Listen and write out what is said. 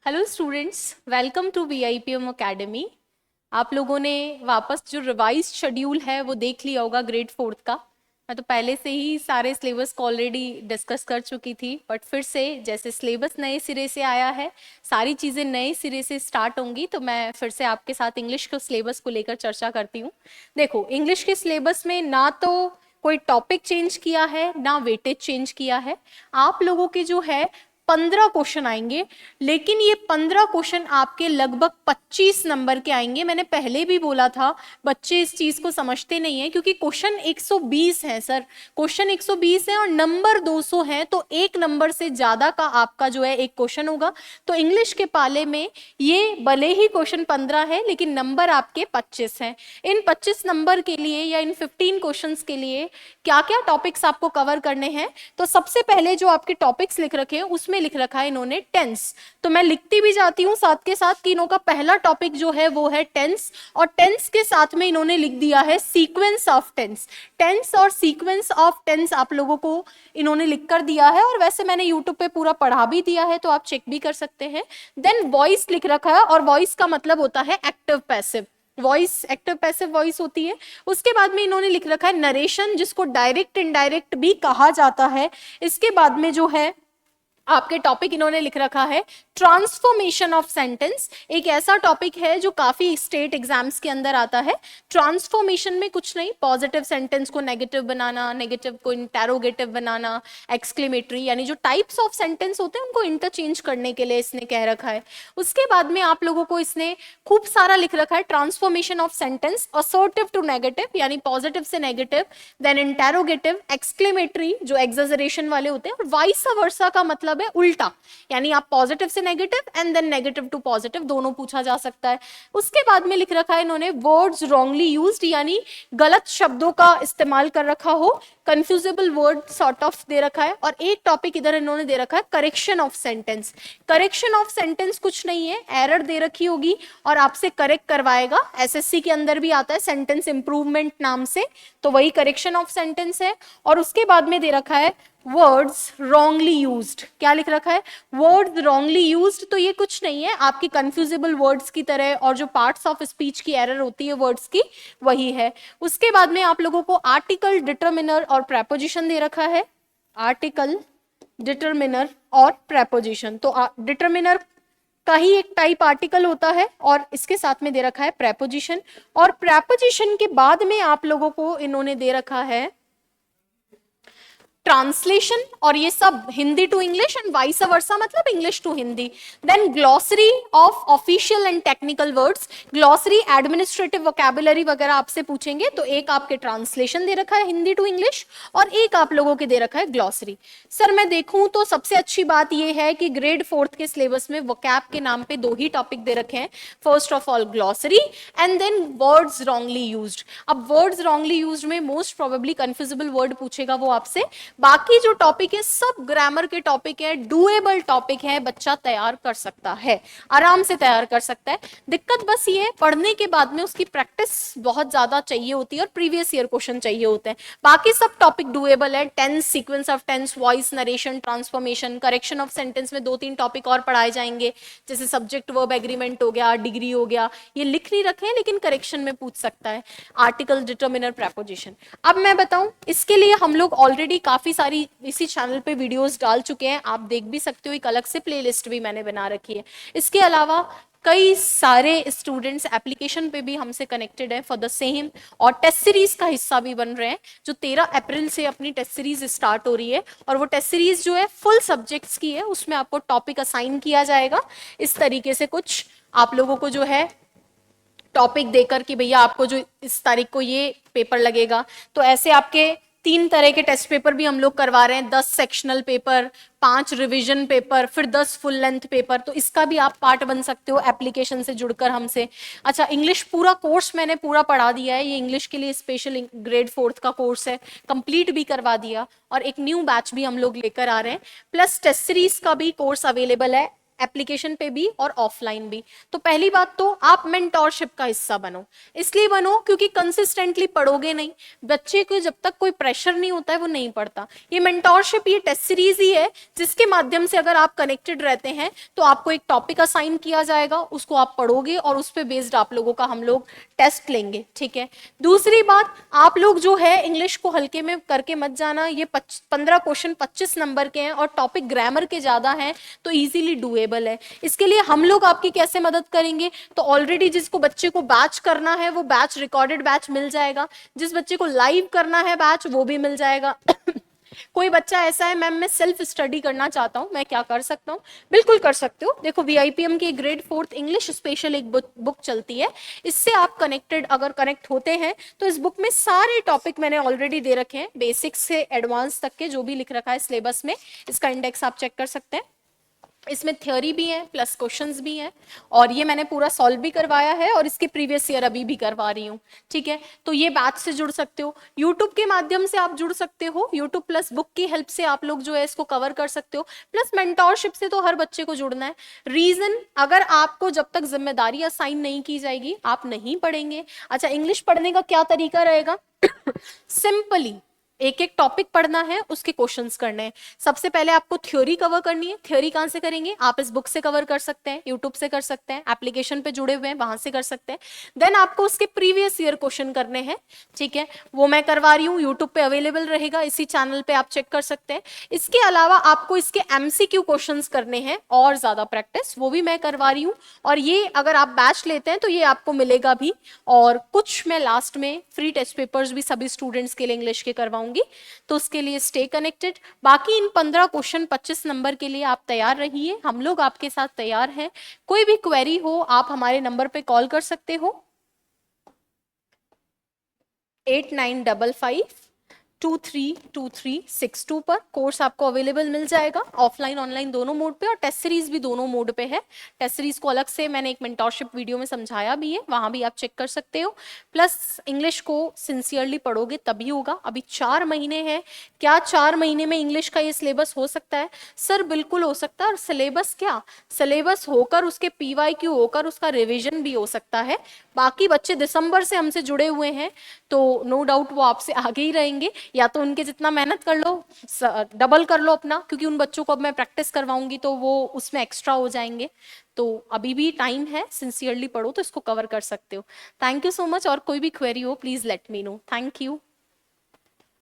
Hello students, welcome to VIPM academy. आप लोगों ने वापस जो रिवाइज शेड्यूल है वो देख लिया होगा ग्रेड फोर्थ का। मैं तो पहले से ही सारे सिलेबस को ऑलरेडी डिस्कस कर चुकी थी, बट फिर से जैसे सिलेबस नए सिरे से आया है, सारी चीज़ें नए सिरे से स्टार्ट होंगी, तो मैं फिर से आपके साथ इंग्लिश के सिलेबस को लेकर चर्चा करती हूँ। देखो, इंग्लिश के सिलेबस में ना तो कोई टॉपिक चेंज किया है ना वेटेज चेंज किया है। आप लोगों के जो है 15 क्वेश्चन आएंगे, लेकिन ये 15 क्वेश्चन आपके लगभग 25 नंबर के आएंगे। मैंने पहले भी बोला था, बच्चे इस चीज को समझते नहीं है, क्योंकि क्वेश्चन 120 है सर, क्वेश्चन 120 है और नंबर 200 है, तो एक नंबर से ज्यादा का आपका जो है एक क्वेश्चन होगा। तो इंग्लिश के पाले में ये भले ही क्वेश्चन 15 है, लेकिन नंबर आपके 25 हैं। इन 25 नंबर के लिए या इन 15 क्वेश्चंस के लिए क्या क्या टॉपिक्स आपको कवर करने हैं? तो सबसे पहले जो आपके टॉपिक्स लिख रखे हैं उसमें लिख रखा है इन्होंने टेंस। तो मैं लिखती भी जाती हूं साथ के साथ कि इन्हों का पहला टॉपिक जो है वो है टेंस, और टेंस के साथ में इन्होंने लिख दिया है सीक्वेंस ऑफ टेंस। टेंस और सीक्वेंस ऑफ टेंस आप लोगों को इन्होंने लिख कर दिया है, और वैसे मैंने यूट्यूब पे पूरा पढ़ा भी दिया है, तो आप चेक भी कर सकते हैं। देन वॉइस लिख रखा है, और वॉइस का मतलब होता है active passive. Voice active passive voice होती है। उसके बाद में इन्होंने लिख रखा है नरेशन, जिसको डायरेक्ट इनडायरेक्ट भी कहा जाता है। इसके बाद में जो है आपके टॉपिक इन्होंने लिख रखा है ट्रांसफॉर्मेशन ऑफ सेंटेंस। एक ऐसा टॉपिक है जो काफी स्टेट एग्जाम्स के अंदर आता है। ट्रांसफॉर्मेशन में कुछ नहीं, पॉजिटिव सेंटेंस को नेगेटिव बनाना, नेगेटिव को इंटेरोगेटिव बनाना, एक्सक्लेमेटरी, यानी जो टाइप्स ऑफ सेंटेंस होते हैं उनको इंटरचेंज करने के लिए इसने कह रखा है। उसके बाद में आप लोगों को इसने खूब सारा लिख रखा है transformation of sentence, assertive to negative यानी पॉजिटिव से नेगेटिव, देन इंटेरोगेटिव, एक्सक्लेमेटरी जो एग्जैजरेशन वाले होते हैं, और वाइस वर्सा का मतलब है उल्टा, यानी आप पॉजिटिव से negative and then negative to positive दोनों पूछा जा सकता है। उसके बाद में लिख रखा है इन्होंने वर्ड्स रॉन्गली यूज्ड, यानी गलत शब्दों का इस्तेमाल कर रखा हो, कंफ्यूजेबल वर्ड सॉर्ट ऑफ दे रखा है। और एक टॉपिक इधर इन्होंने दे रखा है correction of sentence. Correction of sentence कुछ नहीं है, एरर दे रखी होगी और आपसे करेक्ट करवाएगा। एसएससी के अंदर भी आता है सेंटेंस इंप्रूवमेंट नाम से, तो वही करेक्शन ऑफ सेंटेंस है। और उसके बाद में दे रखा है वर्ड्स रॉन्गली यूज्ड। क्या लिख रखा है? Words wrongly used. तो ये कुछ नहीं है, आपकी कंफ्यूजेबल वर्ड्स की तरह, और जो पार्ट्स ऑफ स्पीच की एरर होती है वर्ड्स की, वही है। उसके बाद में आप लोगों को आर्टिकल, डिटरमिनर और प्रेपोजिशन दे रखा है। आर्टिकल, डिटरमिनर और प्रेपोजिशन। तो डिटरमिनर का ही एक टाइप आर्टिकल होता है, और इसके साथ में दे रखा है प्रेपोजिशन। और प्रेपोजिशन के बाद में आप लोगों को इन्होंने दे रखा है ट्रांसलेशन, और ये सब Hindi to English and vice versa, मतलब English to Hindi. Then glossary of official and technical words, glossary administrative vocabulary वगैरह आपसे पूछेंगे, तो एक आपके ट्रांसलेशन दे रखा है हिंदी टू इंग्लिश, और एक आप लोगों के दे रखा है ग्लॉसरी। सर मैं देखूं तो सबसे अच्छी बात यह है कि ग्रेड फोर्थ के सिलेबस में वोकैब के नाम पे 2 ही टॉपिक दे रखे हैं। First of all glossary and than words wrongly used. अब वर्ड्स रॉन्गली यूज्ड में मोस्ट प्रोबेबली कंफ्यूजेबल वर्ड पूछेगा वो आपसे। बाकी जो टॉपिक है सब ग्रामर के टॉपिक है, डुएबल टॉपिक है, बच्चा तैयार कर सकता है, आराम से तैयार कर सकता है। दिक्कत बस ये है, पढ़ने के बाद में उसकी प्रैक्टिस बहुत ज्यादा चाहिए होती है और प्रीवियस ईयर क्वेश्चन चाहिए होते हैं। बाकी सब टॉपिक डुएबल है। Tense, sequence of tense, voice, narration, transformation, correction of sentence में 2-3 टॉपिक और पढ़ाए जाएंगे, जैसे सब्जेक्ट वर्ब एग्रीमेंट हो गया, डिग्री हो गया। ये लिख नहीं रखे हैं लेकिन करेक्शन में पूछ सकता है। Article, determiner, preposition. अब मैं बताऊं, इसके लिए हम लोग ऑलरेडी काफी सारी इसी चैनल पे वीडियोस डाल चुके हैं, आप देख भी सकते हो। एक अलग से प्लेलिस्ट भी मैंने बना रखी है। इसके अलावा कई सारे स्टूडेंट्स एप्लीकेशन पे भी हमसे कनेक्टेड है फॉर द सेम, और टेस्ट सीरीज का हिस्सा भी बन रहे हैं, जो 13 अप्रैल से अपनी टेस्ट सीरीज स्टार्ट हो रही है। और वो टेस्ट सीरीज जो है फुल सब्जेक्ट्स की है, उसमें आपको टॉपिक असाइन किया जाएगा। इस तरीके से कुछ आप लोगों को जो है टॉपिक देकर कि भैया आपको जो इस तारीख को ये पेपर लगेगा, तो ऐसे आपके 3 तरह के टेस्ट पेपर भी हम लोग करवा रहे हैं। 10 सेक्शनल पेपर, 5 रिवीजन पेपर, फिर 10 फुल लेंथ पेपर। तो इसका भी आप पार्ट बन सकते हो एप्लीकेशन से जुड़कर हमसे। अच्छा, इंग्लिश पूरा कोर्स मैंने पूरा पढ़ा दिया है, ये इंग्लिश के लिए स्पेशल ग्रेड फोर्थ का कोर्स है, कंप्लीट भी करवा दिया, और एक न्यू बैच भी हम लोग लेकर आ रहे हैं। प्लस टेस्ट सीरीज का भी कोर्स अवेलेबल है एप्लीकेशन पे भी और ऑफलाइन भी। तो पहली बात तो आप मेंटोरशिप का हिस्सा बनो, इसलिए बनो क्योंकि कंसिस्टेंटली पढ़ोगे नहीं, बच्चे को जब तक कोई प्रेशर नहीं होता है वो नहीं पढ़ता। ये मेंटोरशिप, ये टेस्ट सीरीज ही है जिसके माध्यम से अगर आप कनेक्टेड रहते हैं तो आपको एक टॉपिक असाइन किया जाएगा, उसको आप पढ़ोगे और उस पर बेस्ड आप लोगों का हम लोग टेस्ट लेंगे, ठीक है। दूसरी बात, आप लोग जो है इंग्लिश को हल्के में करके मत जाना, ये 15 क्वेश्चन 25 नंबर के हैं और टॉपिक ग्रामर के ज्यादा हैं तो इजीली डुएबल है। इसके लिए हम लोग आपकी कैसे मदद करेंगे, तो ऑलरेडी जिसको बच्चे को बैच करना है वो बैच, रिकॉर्डेड बैच मिल जाएगा, जिस बच्चे को लाइव करना है बैच वो भी मिल जाएगा। कोई बच्चा ऐसा है मैम मैं सेल्फ स्टडी करना चाहता हूँ, मैं क्या कर सकता हूँ, बिल्कुल कर सकते हो। देखो वीआईपीएम की ग्रेड 4th इंग्लिश स्पेशल एक बुक चलती है, इससे आप कनेक्टेड अगर कनेक्ट होते हैं तो इस बुक में सारे टॉपिक मैंने ऑलरेडी दे रखे हैं, बेसिक्स से एडवांस तक के जो भी लिख रखा है सिलेबस में, इसका इंडेक्स आप चेक कर सकते हैं। इसमें थ्योरी भी है प्लस क्वेश्चंस भी हैं और ये मैंने पूरा सॉल्व भी करवाया है और इसके प्रीवियस ईयर अभी भी करवा रही हूँ, ठीक है। तो ये बैच से जुड़ सकते हो, यूट्यूब के माध्यम से आप जुड़ सकते हो, यूट्यूब प्लस बुक की हेल्प से आप लोग जो है इसको कवर कर सकते हो, प्लस मेंटोरशिप से तो हर बच्चे को जुड़ना है। रीजन, अगर आपको जब तक जिम्मेदारी असाइन नहीं की जाएगी आप नहीं पढ़ेंगे। अच्छा, इंग्लिश पढ़ने का क्या तरीका रहेगा? सिंपली एक एक टॉपिक पढ़ना है, उसके क्वेश्चंस करने हैं। सबसे पहले आपको थ्योरी कवर करनी है। थ्योरी कहाँ से करेंगे? आप इस बुक से कवर कर सकते हैं, यूट्यूब से कर सकते हैं, एप्लीकेशन पे जुड़े हुए हैं वहां से कर सकते हैं। देन आपको उसके प्रीवियस ईयर क्वेश्चन करने हैं, ठीक है, वो मैं करवा रही हूँ, यूट्यूब पे अवेलेबल रहेगा, इसी चैनल पे आप चेक कर सकते हैं। इसके अलावा आपको इसके MCQ क्वेश्चन करने हैं और ज्यादा प्रैक्टिस, वो भी मैं करवा रही हूँ। और ये अगर आप बैच लेते हैं तो ये आपको मिलेगा भी, और कुछ मैं लास्ट में फ्री टेस्ट पेपर्स भी सभी स्टूडेंट्स के लिए इंग्लिश के करवाऊंगी, तो उसके लिए स्टे कनेक्टेड। बाकी इन 15 क्वेश्चन 25 नंबर के लिए आप तैयार रहिए, हम लोग आपके साथ तैयार हैं। कोई भी क्वेरी हो आप हमारे नंबर पे कॉल कर सकते हो 8955232362 पर। कोर्स आपको अवेलेबल मिल जाएगा ऑफलाइन ऑनलाइन दोनों मोड पे, और टेस्ट सीरीज भी दोनों मोड पे है। टेस्ट सीरीज को अलग से मैंने एक मेंटोरशिप वीडियो में समझाया भी है, वहां भी आप चेक कर सकते हो। प्लस इंग्लिश को सिंसियरली पढ़ोगे तभी होगा। अभी 4 महीने हैं, क्या 4 महीने में इंग्लिश का ये सिलेबस हो सकता है? सर बिल्कुल हो सकता है। और सिलेबस क्या, सिलेबस होकर उसके PYQ होकर उसका रिविजन भी हो सकता है। बाकी बच्चे दिसंबर से हमसे जुड़े हुए हैं तो नो डाउट वो आपसे आगे ही रहेंगे, या तो उनके जितना मेहनत कर लो, डबल कर लो अपना, क्योंकि उन बच्चों को अब मैं प्रैक्टिस करवाऊंगी तो वो उसमें एक्स्ट्रा हो जाएंगे। तो अभी भी टाइम है, सिंसियरली पढ़ो तो इसको कवर कर सकते हो। थैंक यू सो मच, और कोई भी क्वेरी हो please let me know. Thank you.